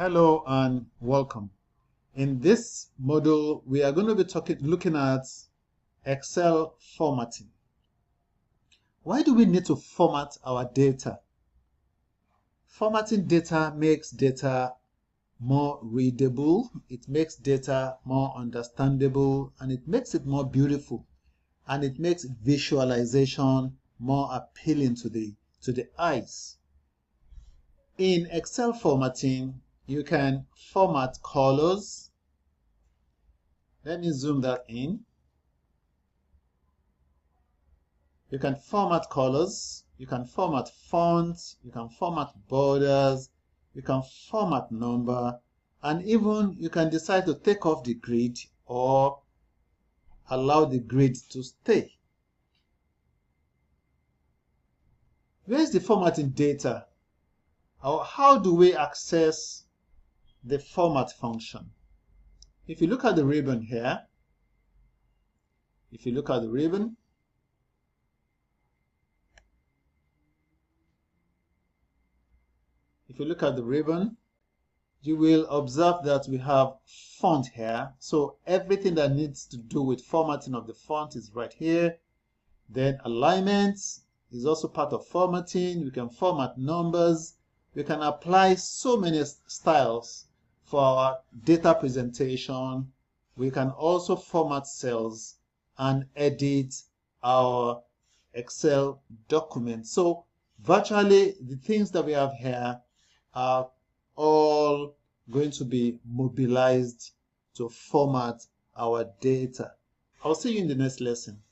Hello and welcome. In this module, we are going to be looking at Excel formatting. Why do we need to format our data? Formatting data makes data more readable, it makes data more understandable, and it makes it more beautiful, and it makes visualization more appealing to the eyes. In Excel formatting, you can format colors. Let me zoom that in. You can format colors, you can format fonts, you can format borders, you can format number, and even you can decide to take off the grid or allow the grid to stay. Where is the formatting data? Or how do we access the format function? If you look at the ribbon here, if you look at the ribbon, you will observe that we have font here. So everything that needs to do with formatting of the font is right here. Then alignment is also part of formatting. We can format numbers. We can apply so many styles for our data presentation. We can also format cells and edit our Excel document. So virtually the things that we have here are all going to be mobilized to format our data. I'll see you in the next lesson.